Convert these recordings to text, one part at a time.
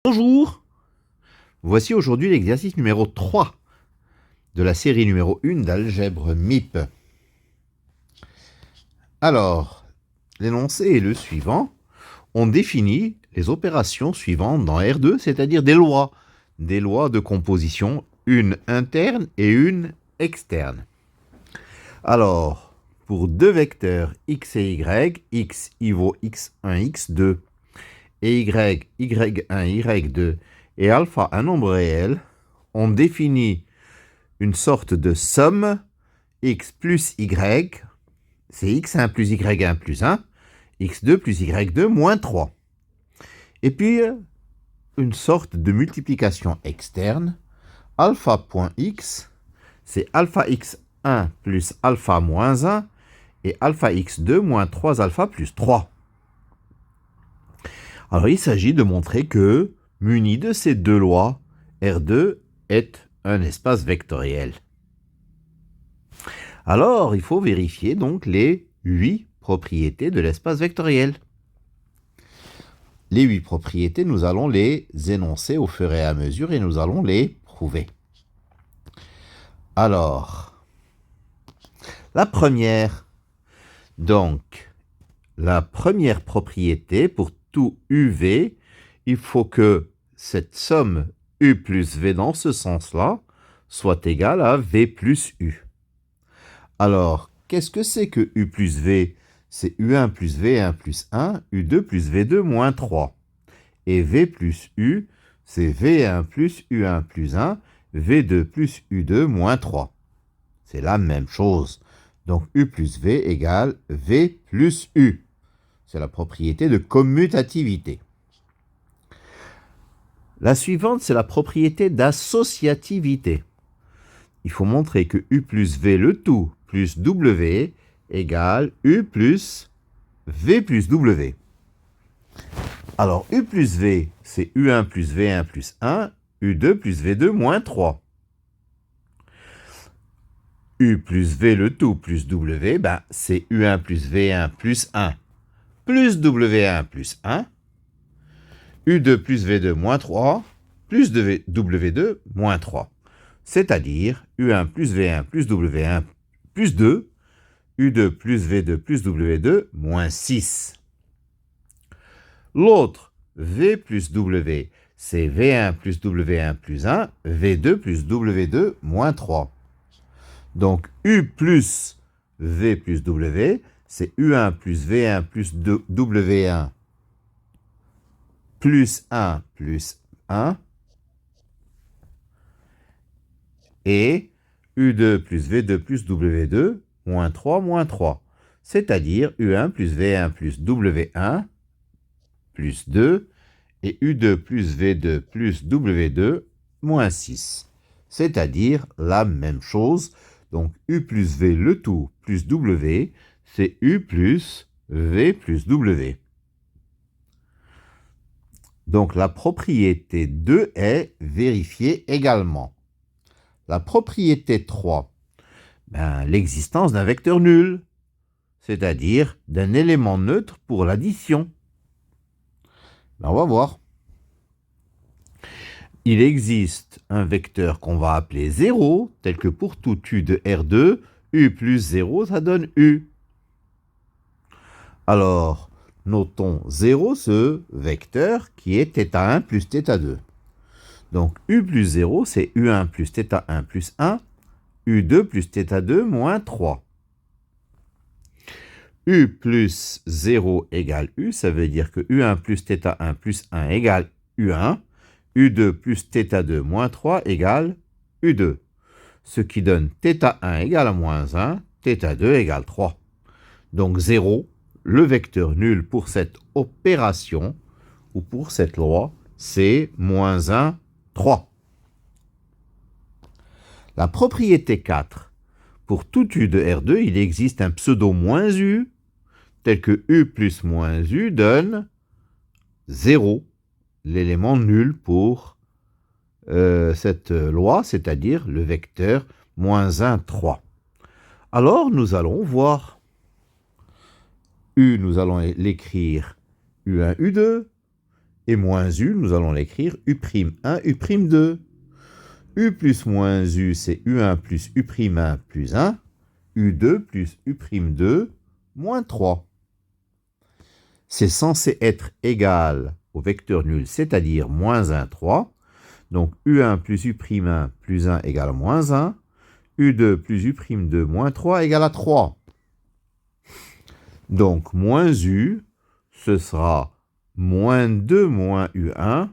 Bonjour, voici aujourd'hui l'exercice numéro 3 de la série numéro 1 d'algèbre MIP. Alors, l'énoncé est le suivant. On définit les opérations suivantes dans R2, c'est-à-dire des lois de composition, une interne et une externe. Alors, pour deux vecteurs x et y, x vaut x1, x2, et y, y1, y2, et alpha un nombre réel, on définit une sorte de somme x plus y, c'est x1 plus y1 plus 1, x2 plus y2 moins 3. Et puis, une sorte de multiplication externe, alpha.x, c'est alpha x1 plus alpha moins 1, et alpha x2 moins 3 alpha plus 3. Alors, il s'agit de montrer que, muni de ces deux lois, R2 est un espace vectoriel. Alors, il faut vérifier donc les 8 propriétés de l'espace vectoriel. Les 8 propriétés, nous allons les énoncer au fur et à mesure et nous allons les prouver. Alors, la première, donc, la première propriété pour tout UV, il faut que cette somme U plus V dans ce sens-là soit égale à V plus U. Alors, qu'est-ce que c'est que U plus V? C'est U1 plus V1 plus 1, U2 plus V2 moins 3. Et V plus U, c'est V1 plus U1 plus 1, V2 plus U2 moins 3. C'est la même chose. Donc, U plus V égale V plus U. C'est la propriété de commutativité. La suivante, c'est la propriété d'associativité. Il faut montrer que U plus V le tout plus W égale U plus V plus W. Alors, U plus V, c'est U1 plus V1 plus 1, U2 plus V2 moins 3. U plus V le tout plus W, c'est U1 plus V1 plus 1 plus W1 plus 1, U2 plus V2 moins 3, plus W2 moins 3. C'est-à-dire U1 plus V1 plus W1 plus 2, U2 plus V2 plus W2 moins 6. L'autre, V plus W, c'est V1 plus W1 plus 1, V2 plus W2 moins 3. Donc U plus V plus W, c'est U1 plus V1 plus W1 plus 1 plus 1, et U2 plus V2 plus W2 moins 3, c'est-à-dire U1 plus V1 plus W1 plus 2 et U2 plus V2 plus W2 moins 6, c'est-à-dire la même chose. Donc U plus V le tout plus W, c'est U plus V plus W. Donc la propriété 2 est vérifiée également. La propriété 3, l'existence d'un vecteur nul, c'est-à-dire d'un élément neutre pour l'addition. On va voir. Il existe un vecteur qu'on va appeler 0, tel que pour tout U de R2, U plus 0, ça donne U. Alors, notons 0, ce vecteur qui est θ1 plus θ2. Donc, U plus 0, c'est U1 plus θ1 plus 1, U2 plus θ2 moins 3. U plus 0 égale U, ça veut dire que U1 plus θ1 plus 1 égale U1, U2 plus θ2 moins 3 égale U2, ce qui donne θ1 égale à moins 1, θ2 égale 3. Donc 0, le vecteur nul pour cette opération, ou pour cette loi, c'est moins 1, 3. La propriété 4. Pour tout U de R2, il existe un pseudo moins U, tel que U plus moins U donne 0, l'élément nul pour cette loi, c'est-à-dire le vecteur moins 1, 3. Alors, nous allons voir. U, nous allons l'écrire U1, U2, Et moins U, nous allons l'écrire U'1, U'2. U plus moins U, c'est U1 plus U'1 plus 1. U2 plus U'2 moins 3. C'est censé être égal au vecteur nul, c'est-à-dire moins 1, 3. Donc U1 plus U'1 plus 1 égale moins 1. U2 plus U'2 moins 3 égale à 3. Donc moins U, ce sera moins 2 moins U1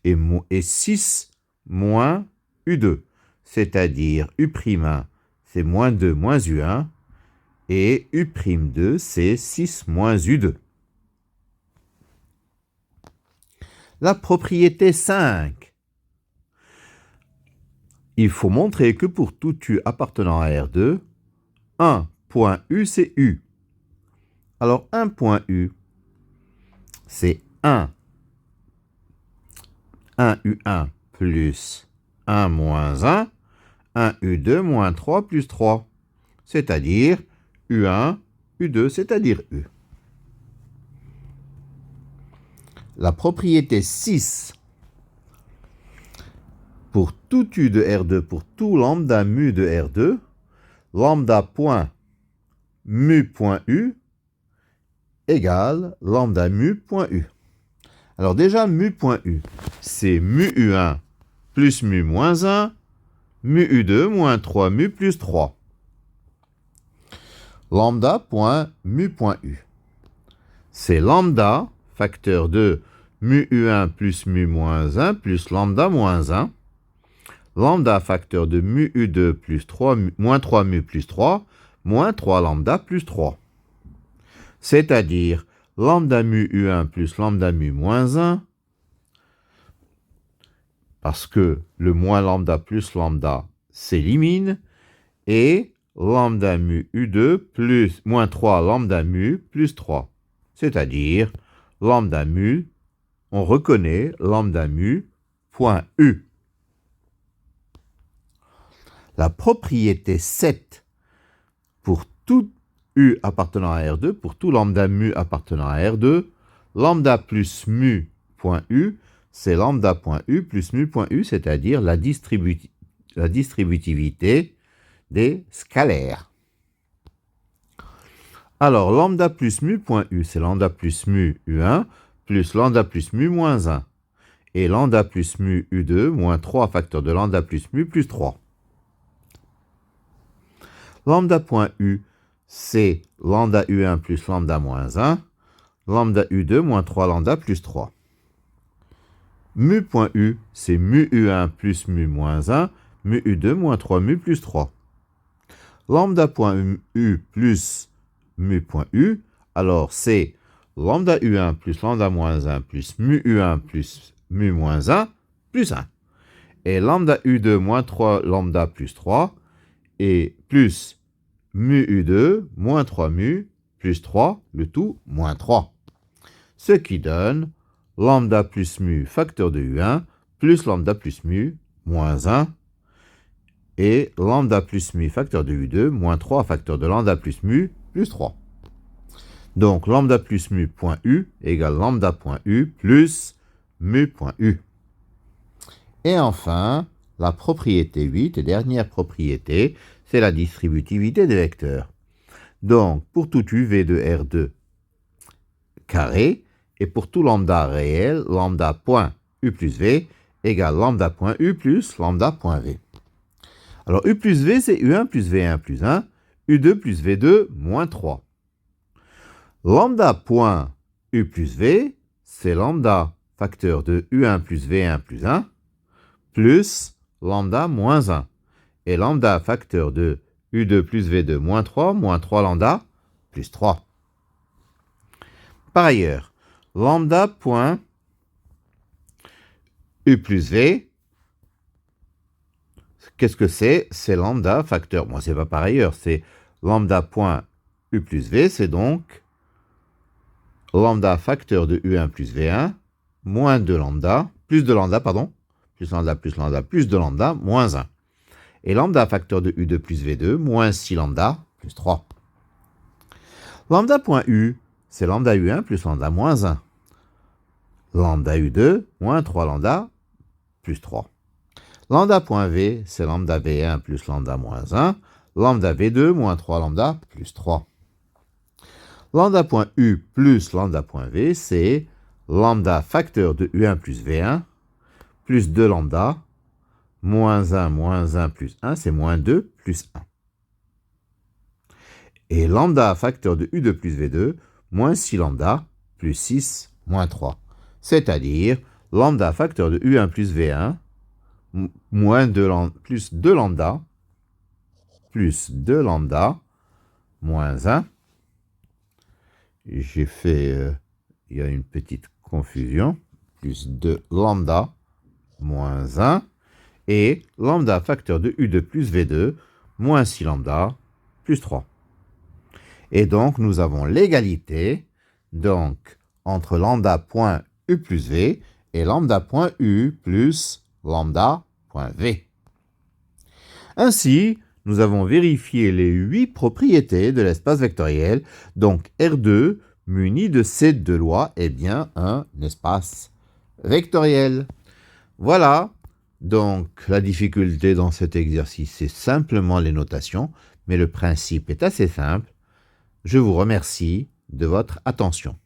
et 6 moins U2. C'est-à-dire U'1, c'est moins 2 moins U1 et U'2, c'est 6 moins U2. La propriété 5. Il faut montrer que pour tout U appartenant à R2, 1 point U, c'est U. Alors 1 point U, c'est 1 U1 plus 1 moins 1, 1 U2 moins 3 plus 3, c'est-à-dire U1, U2, c'est-à-dire U. La propriété 6. Pour tout U de R2, pour tout lambda mu de R2, lambda point mu point U égale lambda mu point U. Alors déjà, mu point U, c'est mu U1 plus mu moins 1, mu U2 moins 3 mu plus 3. Lambda point mu point U. C'est lambda, facteur de mu U1 plus mu moins 1 plus lambda moins 1. Lambda, facteur de mu U2 plus 3, moins 3 mu plus 3, moins 3 lambda plus 3. C'est-à-dire lambda mu U1 plus lambda mu moins 1, parce que le moins lambda plus lambda s'élimine, et lambda mu U2 plus moins 3 lambda mu plus 3. C'est-à-dire lambda mu, on reconnaît lambda mu point U. La propriété 7 pour tout U appartenant à R2, pour tout lambda mu appartenant à R2, lambda plus mu point U, c'est lambda point U plus mu point U, c'est-à-dire la distributivité des scalaires. Alors, lambda plus mu point U, c'est lambda plus mu U1 plus lambda plus mu moins 1. Et lambda plus mu U2 moins 3 facteur de lambda plus mu plus 3. Lambda point U, c'est lambda U1 plus lambda moins 1. Lambda U2 moins 3 lambda plus 3. Mu point U, c'est mu U1 plus mu moins 1. Mu U2 moins 3 mu plus 3. Lambda point U plus mu point U, alors c'est lambda U1 plus lambda moins 1 plus mu U1 plus mu moins 1 plus 1. Et lambda U2 moins 3 lambda plus 3 et plus mu U2 moins 3 mu plus 3, le tout moins 3. Ce qui donne lambda plus mu facteur de U1 plus lambda plus mu moins 1 et lambda plus mu facteur de U2 moins 3 facteur de lambda plus mu plus 3. Donc lambda plus mu point U égale lambda point U plus mu point U. Et enfin, la propriété 8 et dernière propriété, c'est la distributivité des vecteurs. Donc, pour tout UV de R2 carré, et pour tout lambda réel, lambda point U plus V égale lambda point U plus lambda point V. Alors, U plus V, c'est U1 plus V1 plus 1, U2 plus V2 moins 3. Lambda point U plus V, c'est lambda facteur de U1 plus V1 plus 1, plus lambda moins 1. Et lambda facteur de U2 plus V2 moins 3 lambda plus 3. Par ailleurs, lambda point U plus V, qu'est-ce que c'est? C'est lambda facteur, moi c'est pas par ailleurs, c'est lambda point U plus V, c'est donc lambda facteur de U1 plus V1 moins 2 lambda, plus de lambda, pardon, plus lambda plus lambda plus de lambda moins 1. Et lambda facteur de U2 plus V2 moins 6 lambda plus 3. Lambda point U, c'est lambda U1 plus lambda moins 1. lambda U2 moins 3 lambda plus 3. Lambda.V, c'est lambda V1 plus lambda moins 1. Lambda V2 moins 3 lambda plus 3. Lambda.U plus lambda.V, c'est lambda facteur de U1 plus V1 plus 2 lambda moins 1 plus 1, c'est moins 2 plus 1. Et lambda facteur de U2 plus V2 moins 6 lambda plus 6 moins 3. C'est-à-dire lambda facteur de U1 plus V1 moins 2 plus 2 lambda plus 2 lambda moins 1. J'ai fait, il y a une petite confusion, plus 2 lambda moins 1, et lambda facteur de U2 plus V2 moins 6 lambda plus 3. Et donc, nous avons l'égalité donc, entre lambda.U plus V et lambda.U plus lambda.V. Ainsi, nous avons vérifié les 8 propriétés de l'espace vectoriel. Donc, R2 muni de ces deux lois est bien un espace vectoriel. Voilà. Donc, la difficulté dans cet exercice, c'est simplement les notations, mais le principe est assez simple. Je vous remercie de votre attention.